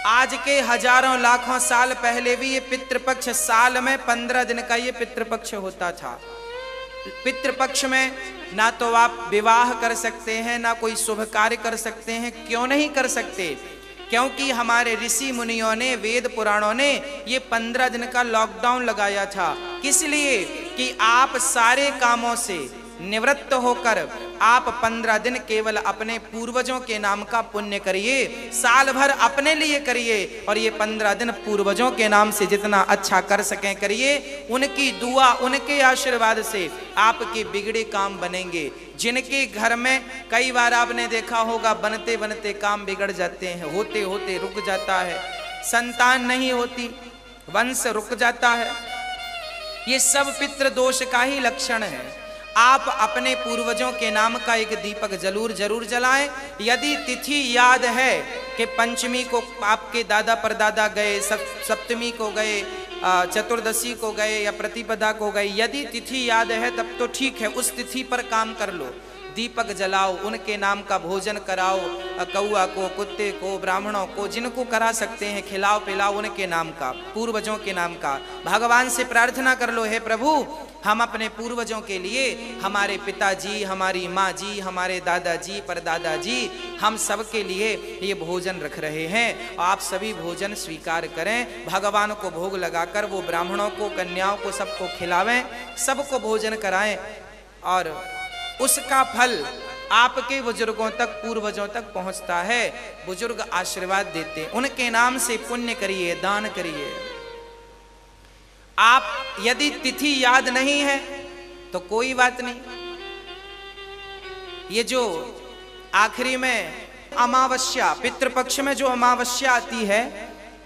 आज के हजारों लाखों साल पहले भी ये पितृपक्ष साल में 15 दिन का ये पितृपक्ष होता था। पितृपक्ष में ना तो आप विवाह कर सकते हैं, ना कोई शुभ कार्य कर सकते हैं। क्यों नहीं कर सकते? क्योंकि हमारे ऋषि मुनियों ने, वेद पुराणों ने ये 15 दिन का लॉकडाउन लगाया था। किस लिए? कि आप सारे कामों से निवृत्त होकर आप 15 दिन केवल अपने पूर्वजों के नाम का पुण्य करिए, साल भर अपने लिए करिए, और ये 15 दिन पूर्वजों के नाम से जितना अच्छा कर सकें करिए। उनकी दुआ, उनके आशीर्वाद से आपके बिगड़े काम बनेंगे। जिनके घर में कई बार आपने देखा होगा बनते बनते काम बिगड़ जाते हैं, होते होते रुक जाता है, संतान नहीं होती, वंश रुक जाता है, ये सब पितृ दोष का ही लक्षण है। आप अपने पूर्वजों के नाम का एक दीपक जरूर जलाएं। यदि तिथि याद है कि पंचमी को आपके दादा परदादा गए, सप्तमी को गए, चतुर्दशी को गए या प्रतिपदा को गए, यदि तिथि याद है तब तो ठीक है, उस तिथि पर काम कर लो, दीपक जलाओ, उनके नाम का भोजन कराओ, कौआ को, कुत्ते को, ब्राह्मणों को, जिनको करा सकते हैं खिलाओ पिलाओ, उनके नाम का, पूर्वजों के नाम का। भगवान से प्रार्थना कर लो, हे प्रभु हम अपने पूर्वजों के लिए, हमारे पिताजी, हमारी माँ जी, हमारे दादाजी, परदादाजी, हम सब के लिए ये भोजन रख रहे हैं, आप सभी भोजन स्वीकार करें। भगवान को भोग लगाकर वो ब्राह्मणों को, कन्याओं को, सबको खिलावें, सबको भोजन कराएं, और उसका फल आपके बुजुर्गों तक, पूर्वजों तक पहुंचता है। बुजुर्ग आशीर्वाद देते, उनके नाम से पुण्य करिए, दान करिए। आप यदि तिथि याद नहीं है तो कोई बात नहीं, ये जो आखिरी में अमावस्या, पितृपक्ष में जो अमावस्या आती है,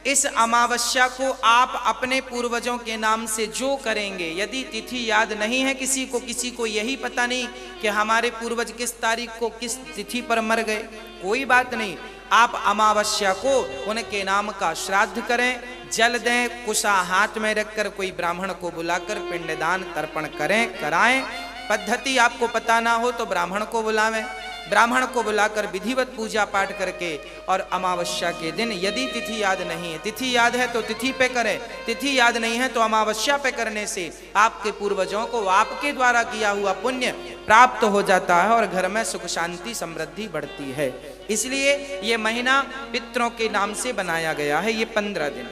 इस अमावस्या को आप अपने पूर्वजों के नाम से जो करेंगे, यदि तिथि याद नहीं है किसी को यही पता नहीं कि हमारे पूर्वज किस तारीख को किस तिथि पर मर गए, कोई बात नहीं, आप अमावस्या को उनके नाम का श्राद्ध करें, जल दें, कुशा हाथ में रखकर कोई ब्राह्मण को बुलाकर पिंडदान तर्पण करें, कराएं। पद्धति आपको पता ना हो तो ब्राह्मण को बुलावें, ब्राह्मण को बुलाकर विधिवत पूजा पाठ करके, और अमावस्या के दिन यदि तिथि याद नहीं है, तिथि याद है तो तिथि पे करें, तिथि याद नहीं है तो अमावस्या पे करने से आपके पूर्वजों को आपके द्वारा किया हुआ पुण्य प्राप्त हो जाता है और घर में सुख शांति समृद्धि बढ़ती है। इसलिए ये महीना पितरों के नाम से बनाया गया है, ये 15 दिन।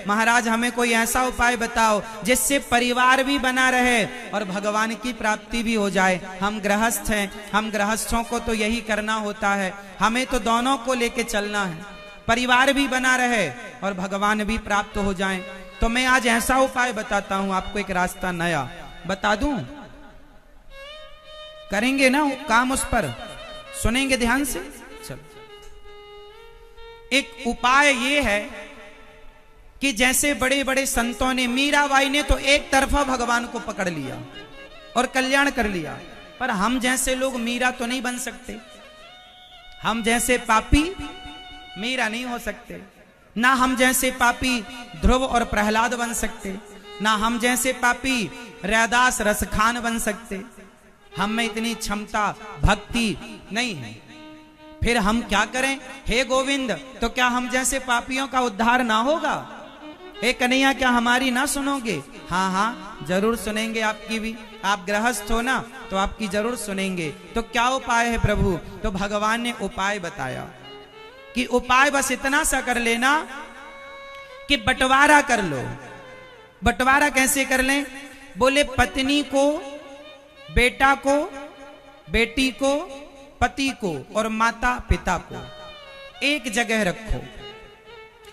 महाराज हमें कोई ऐसा उपाय बताओ जिससे परिवार भी बना रहे और भगवान की प्राप्ति भी हो जाए। हम गृहस्थ हैं, हम गृहस्थों को तो यही करना होता है, हमें तो दोनों को लेके चलना है, परिवार भी बना रहे और भगवान भी प्राप्त हो जाए। तो मैं आज ऐसा उपाय बताता हूं आपको, एक रास्ता नया बता दूं, करेंगे ना काम, उस पर सुनेंगे ध्यान से। चलो, एक उपाय ये है कि जैसे बड़े बड़े संतों ने, मीराबाई ने तो एक तरफा भगवान को पकड़ लिया और कल्याण कर लिया, पर हम जैसे लोग मीरा तो नहीं बन सकते, हम जैसे पापी मीरा नहीं हो सकते, ना हम जैसे पापी ध्रुव और प्रहलाद बन सकते, ना हम जैसे पापी रैदास रसखान बन सकते। हम में इतनी क्षमता भक्ति नहीं है, फिर हम क्या करें? हे गोविंद, तो क्या हम जैसे पापियों का उद्धार ना होगा? हे कन्हैया, क्या हमारी ना सुनोगे? हाँ हाँ जरूर सुनेंगे आपकी भी, आप गृहस्थ हो ना तो आपकी जरूर सुनेंगे। तो क्या उपाय है प्रभु? तो भगवान ने उपाय बताया कि उपाय बस इतना सा कर लेना कि बंटवारा कर लो। बंटवारा कैसे कर लें? बोले पत्नी को, बेटा को, बेटी को, पति को और माता पिता को एक जगह रखो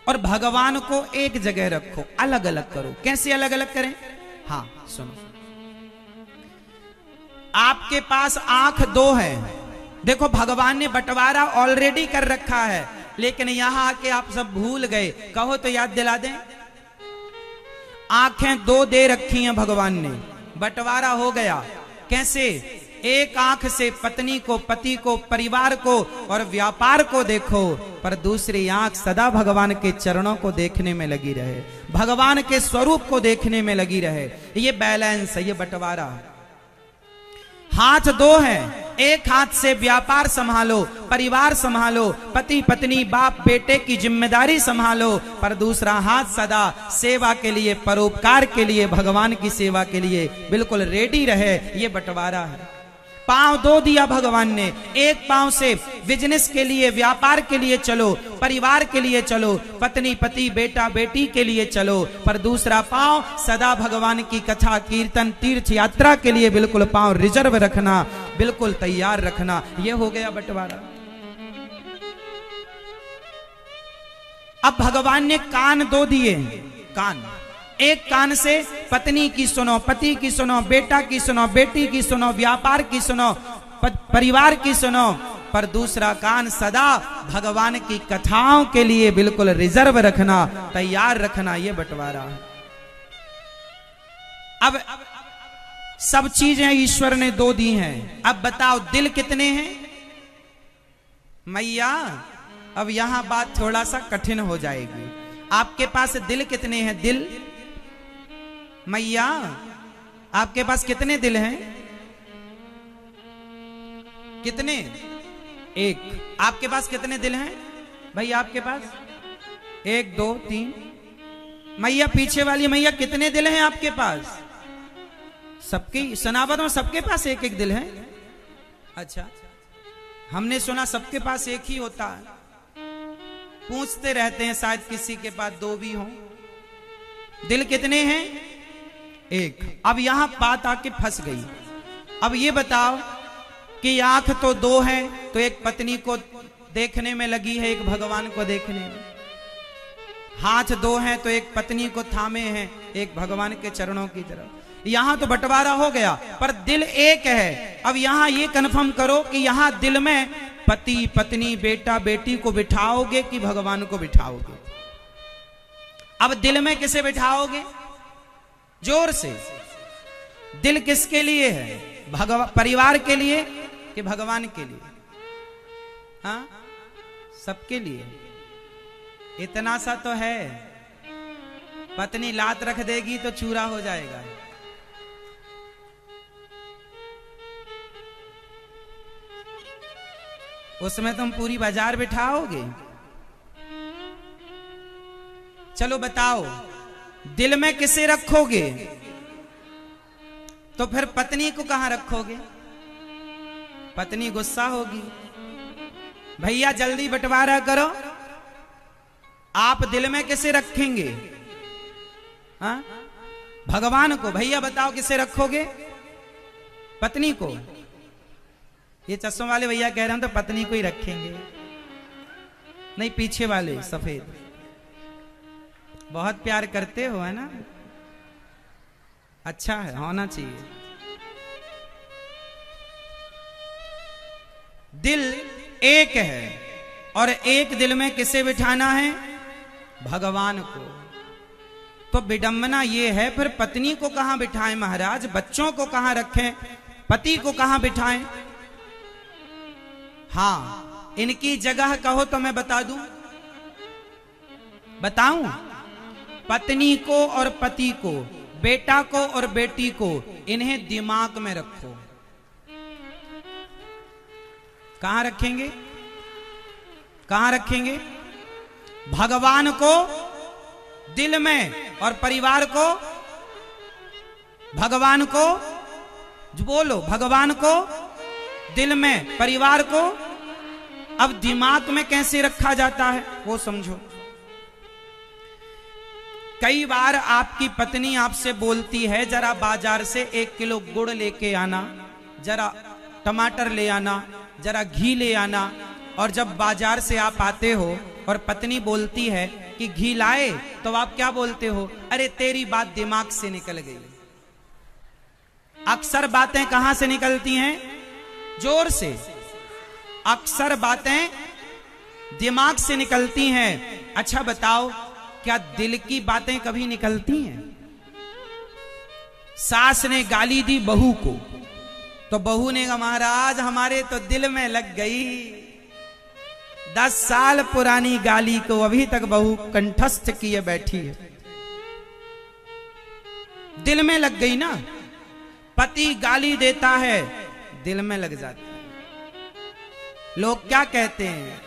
और भगवान को एक जगह रखो, अलग अलग करो। कैसे अलग अलग करें? हाँ सुनो, आपके पास आंख दो है, देखो भगवान ने बंटवारा ऑलरेडी कर रखा है, लेकिन यहां आके आप सब भूल गए, कहो तो याद दिला दें। आंखें दो दे रखी हैं भगवान ने, बंटवारा हो गया। कैसे? एक आंख से पत्नी को, पति को, परिवार को और व्यापार को देखो, पर दूसरी आंख सदा भगवान के चरणों को देखने में लगी रहे, भगवान के स्वरूप को देखने में लगी रहे। ये बैलेंस है, ये बंटवारा। हाथ दो हैं, एक हाथ से व्यापार संभालो, परिवार संभालो, पति पत्नी बाप बेटे की जिम्मेदारी संभालो, पर दूसरा हाथ सदा सेवा के लिए, परोपकार के लिए, भगवान की सेवा के लिए बिल्कुल रेडी रहे। ये बंटवारा है। पांव दो दिया भगवान ने, एक पांव से बिजनेस के लिए, व्यापार के लिए चलो, परिवार के लिए चलो, पत्नी पति बेटा बेटी के लिए चलो, पर दूसरा पांव सदा भगवान की कथा कीर्तन तीर्थ यात्रा के लिए बिल्कुल पांव रिजर्व रखना, बिल्कुल तैयार रखना। यह हो गया बंटवारा। अब भगवान ने कान दो दिए, कान, एक कान से पत्नी की सुनो, पति की सुनो, बेटा की सुनो, बेटी की सुनो, व्यापार की सुनो, परिवार की सुनो, पर दूसरा कान सदा भगवान की कथाओं के लिए बिल्कुल रिजर्व रखना, तैयार रखना। ये बंटवारा है। अब सब चीजें ईश्वर ने दो दी हैं। अब बताओ दिल कितने हैं मैया? अब यहां बात थोड़ा सा कठिन हो जाएगी। आपके पास दिल कितने हैं? दिल मैया आपके पास कितने दिल हैं? कितने? एक। आपके पास कितने दिल हैं भाई? आपके पास 1 2 3। मैया पीछे वाली मैया कितने दिल हैं आपके पास? सबके सनावत में सबके पास एक एक दिल है। अच्छा, हमने सुना सबके पास एक ही होता है। पूछते रहते हैं, शायद किसी के पास 2 भी हों। दिल कितने हैं? एक। अब यहां बात आके फंस गई। अब ये बताओ कि आंख तो 2 है, तो एक पत्नी को देखने में लगी है, एक भगवान को देखने में। हाथ 2 हैं, तो एक पत्नी को थामे हैं, एक भगवान के चरणों की तरफ। यहां तो बंटवारा हो गया, पर दिल एक है। अब यहां ये कन्फर्म करो कि यहां दिल में पति पत्नी बेटा बेटी को बिठाओगे कि भगवान को बिठाओगे? अब दिल में किसे बिठाओगे? जोर से। दिल किसके लिए है? परिवार के लिए कि भगवान के लिए? हाँ, सबके लिए। इतना सा तो है, पत्नी लात रख देगी तो चूरा हो जाएगा। उसमें तुम पूरी बाजार बिठाओगे? चलो बताओ, दिल में किसे रखोगे? तो फिर पत्नी को कहां रखोगे? पत्नी गुस्सा होगी। भैया जल्दी बंटवारा करो। आप दिल में किसे रखेंगे? हाँ, भगवान को। भैया बताओ किसे रखोगे? पत्नी को। ये चश्मे वाले भैया कह रहे हैं तो पत्नी को ही रखेंगे। नहीं, पीछे वाले सफेद। बहुत प्यार करते हो, है ना? अच्छा है, होना चाहिए। दिल एक है, और एक दिल में किसे बिठाना है? भगवान को। तो विडंबना ये है, फिर पत्नी को कहां बिठाएं महाराज? बच्चों को कहां रखें? पति को कहां बिठाएं? हाँ, इनकी जगह कहो तो मैं बता दूं। बताऊं? पत्नी को और पति को, बेटा को और बेटी को, इन्हें दिमाग में रखो। कहां रखेंगे? कहां रखेंगे? भगवान को दिल में, और परिवार को, भगवान को, जो बोलो, भगवान को दिल में, परिवार को। अब दिमाग में कैसे रखा जाता है वो समझो। कई बार आपकी पत्नी आपसे बोलती है, जरा बाजार से 1 किलो गुड़ लेके आना, जरा टमाटर ले आना, जरा घी ले आना। और जब बाजार से आप आते हो और पत्नी बोलती है कि घी लाए, तो आप क्या बोलते हो? अरे तेरी बात दिमाग से निकल गई। अक्सर बातें कहां से निकलती हैं? जोर से। अक्सर बातें दिमाग से निकलती हैं। अच्छा बताओ, क्या दिल की बातें कभी निकलती हैं? सास ने गाली दी बहू को, तो बहू ने कहा महाराज हमारे तो दिल में लग गई। 10 साल पुरानी गाली को अभी तक बहू कंठस्थ किए बैठी है। दिल में लग गई ना। पति गाली देता है, दिल में लग जाती है। लोग क्या कहते हैं,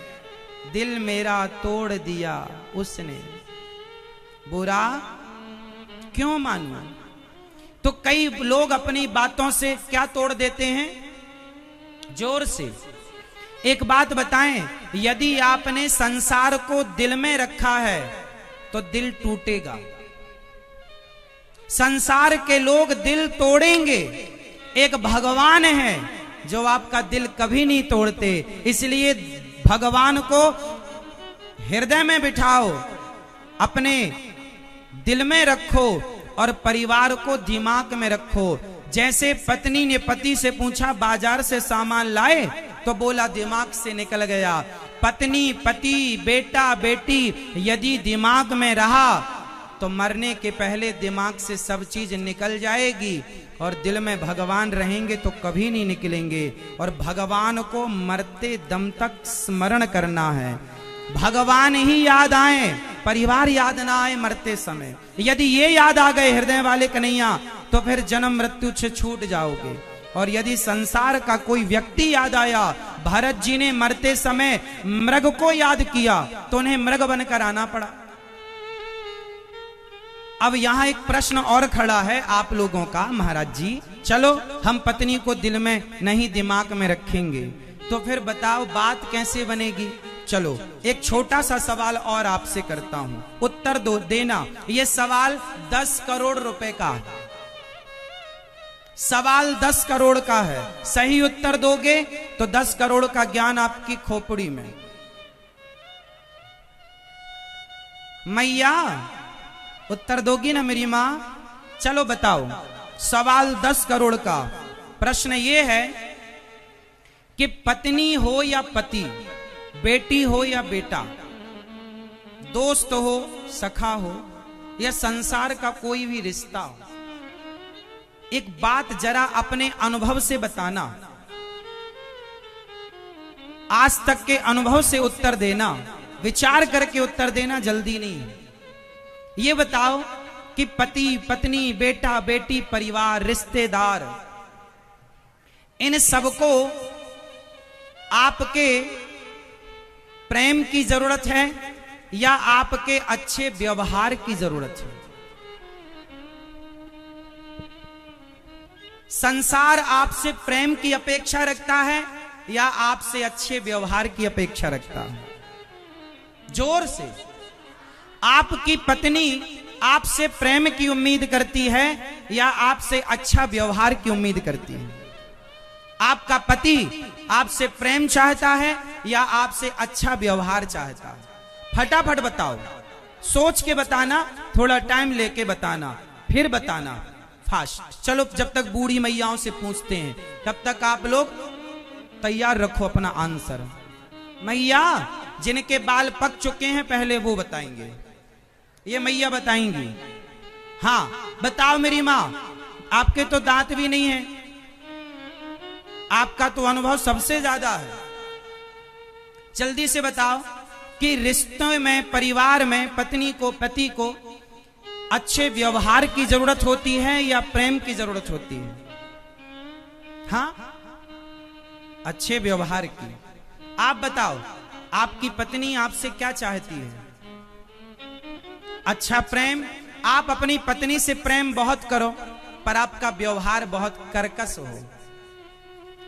दिल मेरा तोड़ दिया उसने, बुरा क्यों मानूं। तो कई लोग अपनी बातों से क्या तोड़ देते हैं, जोर से। एक बात बताएं, यदि आपने संसार को दिल में रखा है तो दिल टूटेगा। संसार के लोग दिल तोड़ेंगे, एक भगवान है जो आपका दिल कभी नहीं तोड़ते। इसलिए भगवान को हृदय में बिठाओ, अपने दिल में रखो और परिवार को दिमाग में रखो। जैसे पत्नी ने पति से पूछा बाजार से सामान लाए, तो बोला दिमाग से निकल गया। पत्नी, पति, बेटा, बेटी यदि दिमाग में रहा तो मरने के पहले दिमाग से सब चीज निकल जाएगी, और दिल में भगवान रहेंगे तो कभी नहीं निकलेंगे। और भगवान को मरते दम तक स्मरण करना है, भगवान ही याद आए, परिवार याद ना आए मरते समय। यदि ये याद आ गए हृदय वाले कन्हैया, तो फिर जन्म मृत्यु से छूट जाओगे। और यदि संसार का कोई व्यक्ति याद आया, भरत जी ने मरते समय मृग को याद किया तो उन्हें मृग बनकर आना पड़ा। अब यहां एक प्रश्न और खड़ा है आप लोगों का, महाराज जी चलो हम पत्नी को दिल में नहीं दिमाग में रखेंगे, तो फिर बताओ बात कैसे बनेगी। चलो एक छोटा सा सवाल और आपसे करता हूं, उत्तर दो देना। यह सवाल 10 करोड़ रुपए का है, सवाल 10 करोड़ का है। सही उत्तर दोगे तो 10 करोड़ का ज्ञान आपकी खोपड़ी में। मैया उत्तर दोगी ना मेरी मां? चलो बताओ, सवाल 10 करोड़ का प्रश्न यह है कि पत्नी हो या पति, बेटी हो या बेटा, दोस्त हो, सखा हो, या संसार का कोई भी रिश्ता हो, एक बात जरा अपने अनुभव से बताना, आज तक के अनुभव से उत्तर देना, विचार करके उत्तर देना, जल्दी नहीं है। ये बताओ कि पति, पत्नी, बेटा, बेटी, परिवार, रिश्तेदार, इन सबको आपके प्रेम की जरूरत है या आपके अच्छे व्यवहार की जरूरत है? संसार आपसे प्रेम की अपेक्षा रखता है या आपसे अच्छे व्यवहार की अपेक्षा रखता है? जोर से। आपकी पत्नी आपसे प्रेम की उम्मीद करती है या आपसे अच्छा व्यवहार की उम्मीद करती है? आपका पति आपसे प्रेम चाहता है या आपसे अच्छा व्यवहार चाहता है? फटाफट बताओ, सोच के बताना, थोड़ा टाइम लेके बताना, फिर बताना फास्ट। चलो जब तक बूढ़ी मैयाओं से पूछते हैं तब तक आप लोग तैयार रखो अपना आंसर। मैया जिनके बाल पक चुके हैं पहले वो बताएंगे, ये मैया बताएंगी। हाँ बताओ मेरी माँ, आपके तो दांत भी नहीं है, आपका तो अनुभव सबसे ज्यादा है। जल्दी से बताओ कि रिश्तों में, परिवार में पत्नी को, पति को अच्छे व्यवहार की जरूरत होती है या प्रेम की जरूरत होती है? हाँ अच्छे व्यवहार की। आप बताओ आपकी पत्नी आपसे क्या चाहती है? अच्छा प्रेम। आप अपनी पत्नी से प्रेम बहुत करो पर आपका व्यवहार बहुत कर्कश हो,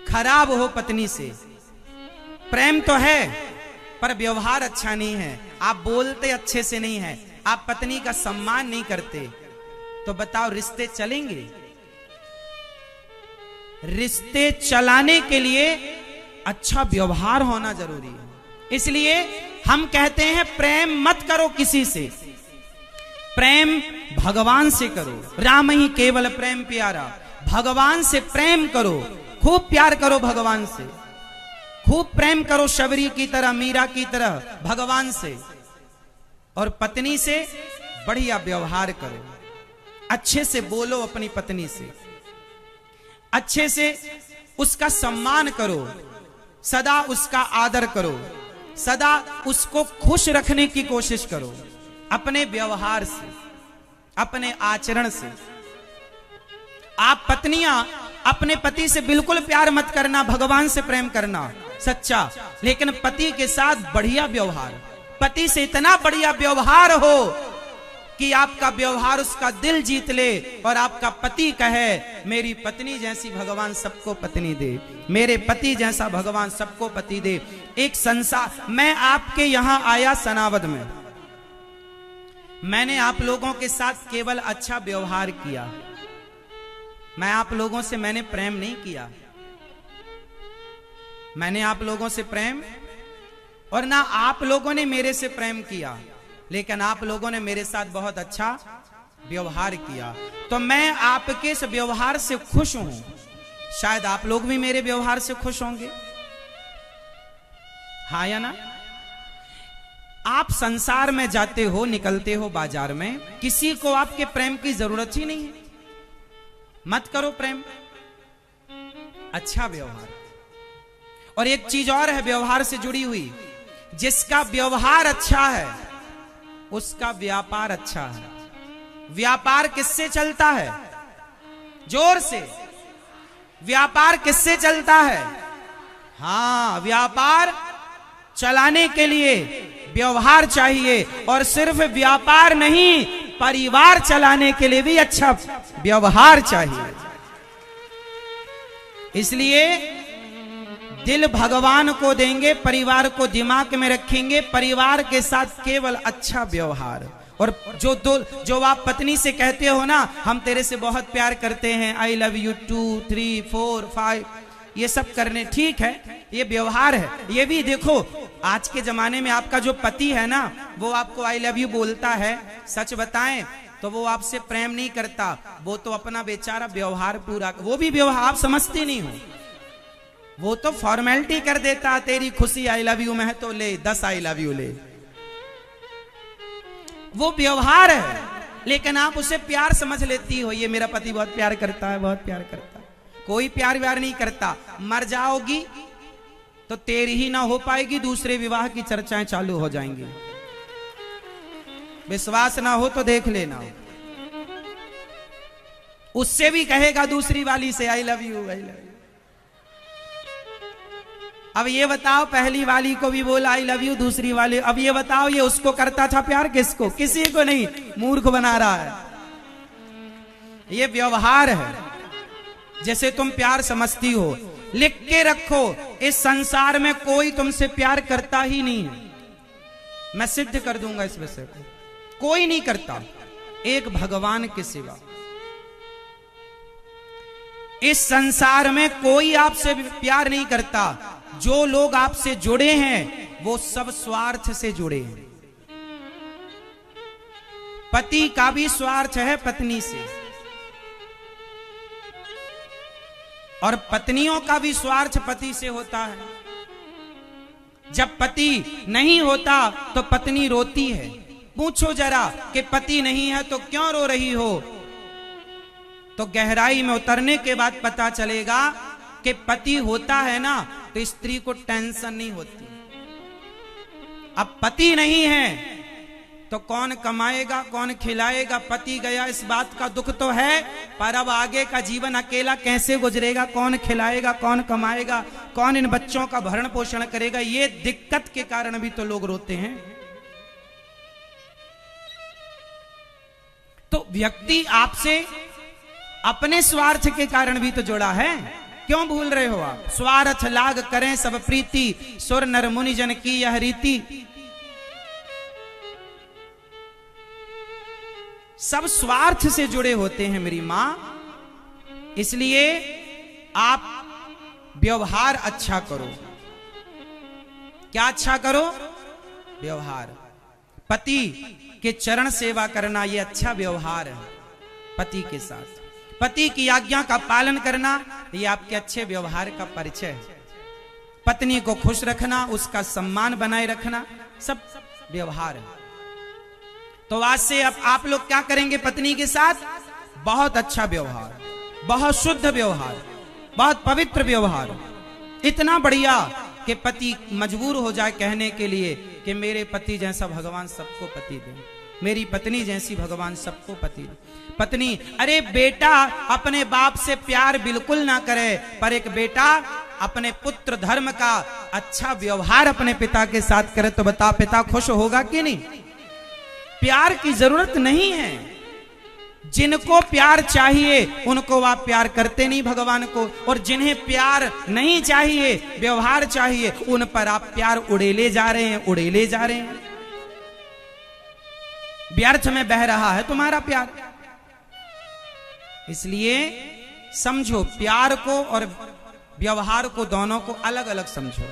खराब हो पत्नी से। प्रेम तो है पर व्यवहार अच्छा नहीं है, आप बोलते अच्छे से नहीं है, आप पत्नी का सम्मान नहीं करते, तो बताओ रिश्ते चलेंगे? रिश्ते चलाने के लिए अच्छा व्यवहार होना जरूरी है। इसलिए हम कहते हैं प्रेम मत करो किसी से, प्रेम भगवान से करो। राम ही केवल प्रेम प्यारा, भगवान से प्रेम करो, खूब प्यार करो भगवान से, खूब प्रेम करो शबरी की तरह, मीरा की तरह भगवान से। और पत्नी से बढ़िया व्यवहार करो, अच्छे से बोलो अपनी पत्नी से, अच्छे से उसका सम्मान करो, सदा उसका आदर करो, सदा उसको खुश रखने की कोशिश करो, अपने व्यवहार से, अपने आचरण से। आप पत्नियां अपने पति से बिल्कुल प्यार मत करना, भगवान से प्रेम करना। सच्चा, लेकिन पति के साथ बढ़िया व्यवहार, पति से इतना बढ़िया व्यवहार हो कि आपका व्यवहार उसका दिल जीत ले और आपका पति कहे मेरी पत्नी जैसी भगवान सबको पत्नी दे, मेरे पति जैसा भगवान सबको पति दे। एक संसार, मैं आपके यहां आया सनावद में, मैंने आप लोगों के साथ केवल अच्छा व्यवहार किया, मैं आप लोगों से मैंने प्रेम नहीं किया, मैंने आप लोगों से प्रेम और ना आप लोगों ने मेरे से प्रेम किया, लेकिन आप लोगों ने मेरे साथ बहुत अच्छा व्यवहार किया, तो मैं आपके इस व्यवहार से खुश हूं। शायद आप लोग भी मेरे व्यवहार से खुश होंगे, हाँ या ना? आप संसार में जाते हो, निकलते हो बाजार में, किसी को आपके प्रेम की जरूरत ही नहीं है, मत करो प्रेम, अच्छा व्यवहार। और एक चीज और है व्यवहार से जुड़ी हुई, जिसका व्यवहार अच्छा है उसका व्यापार अच्छा है। व्यापार किससे चलता है? जोर से, व्यापार किससे चलता है? हाँ, व्यापार चलाने के लिए व्यवहार चाहिए, और सिर्फ व्यापार नहीं, परिवार चलाने के लिए भी अच्छा व्यवहार चाहिए। इसलिए दिल भगवान को देंगे, परिवार को दिमाग में रखेंगे, परिवार के साथ केवल अच्छा व्यवहार। और जो आप पत्नी से कहते हो ना, हम तेरे से बहुत प्यार करते हैं, आई लव यू 2 3 4 5, ये सब करने ठीक है, ये व्यवहार है। ये भी देखो, आज के जमाने में आपका जो पति है ना, वो आपको आई लव यू बोलता है, सच बताएं तो वो आपसे प्रेम नहीं करता, वो तो अपना बेचारा व्यवहार पूरा, वो भी व्यवहार आप समझते नहीं हो, वो तो फॉर्मेलिटी कर देता, तेरी खुशी आई लव यू में है तो ले 10 आई लव यू ले, वो व्यवहार है। लेकिन आप उसे प्यार समझ लेती हो, ये मेरा पति बहुत प्यार करता है, बहुत प्यार करता है। कोई प्यार व्यार नहीं करता। मर जाओगी तो तेरी ही ना हो पाएगी, दूसरे विवाह की चर्चाएं चालू हो जाएंगी। विश्वास ना हो तो देख लेना, उससे भी कहेगा दूसरी वाली से I love you, I love you. अब ये बताओ, पहली वाली को भी बोला आई लव यू, दूसरी वाली, अब ये बताओ ये उसको करता था प्यार? किसको? किसी को नहीं, मूर्ख बना रहा है। ये व्यवहार है, जैसे तुम प्यार समझती हो। लिख के रखो, इस संसार में कोई तुमसे प्यार करता ही नहीं है, मैं सिद्ध कर दूंगा इस विषय को, कोई नहीं करता, एक भगवान के सिवा। इस संसार में कोई आपसे प्यार नहीं करता। जो लोग आपसे जुड़े हैं वो सब स्वार्थ से जुड़े हैं। पति का भी स्वार्थ है पत्नी से, और पत्नियों का भी स्वार्थ पति से होता है। जब पति नहीं होता तो पत्नी रोती है। पूछो जरा कि पति नहीं है तो क्यों रो रही हो, तो गहराई में उतरने के बाद पता चलेगा कि पति होता है ना तो स्त्री को टेंशन नहीं होती। अब पति नहीं है तो कौन कमाएगा, कौन खिलाएगा? पति गया इस बात का दुख तो है, पर अब आगे का जीवन अकेला कैसे गुजरेगा? कौन खिलाएगा, कौन कमाएगा, कौन इन बच्चों का भरण पोषण करेगा? ये दिक्कत के कारण भी तो लोग रोते हैं। तो व्यक्ति आपसे अपने स्वार्थ के कारण भी तो जुड़ा है, क्यों भूल रहे हो आप? स्वार्थ लाग करें सब प्रीति, सुर नर मुनि जन की यह रीति। सब स्वार्थ से जुड़े होते हैं मेरी मां, इसलिए आप व्यवहार अच्छा करो। क्या अच्छा करो? व्यवहार। पति के चरण सेवा करना ये अच्छा व्यवहार है पति के साथ। पति की आज्ञा का पालन करना ये आपके अच्छे व्यवहार का परिचय है। पत्नी को खुश रखना, उसका सम्मान बनाए रखना, सब व्यवहार है। तो आज से अब आप लोग क्या करेंगे पत्नी के साथ? बहुत अच्छा व्यवहार, बहुत शुद्ध व्यवहार, बहुत पवित्र व्यवहार, इतना बढ़िया कि पति मजबूर हो जाए कहने के लिए कि मेरे पति जैसा भगवान सबको पति दे। मेरी पत्नी जैसी भगवान सबको पत्नी। अरे बेटा अपने बाप से प्यार बिल्कुल ना करे, पर एक बेटा अपने पुत्र धर्म का अच्छा व्यवहार अपने पिता के साथ करे तो बता पिता खुश होगा कि नहीं? प्यार की जरूरत नहीं है। जिनको प्यार चाहिए उनको आप प्यार करते नहीं भगवान को, और जिन्हें प्यार नहीं चाहिए, व्यवहार चाहिए, उन पर आप प्यार उड़ेले जा रहे हैं। व्यर्थ में बह रहा है तुम्हारा प्यार। इसलिए समझो प्यार को और व्यवहार को, दोनों को अलग अलग समझो।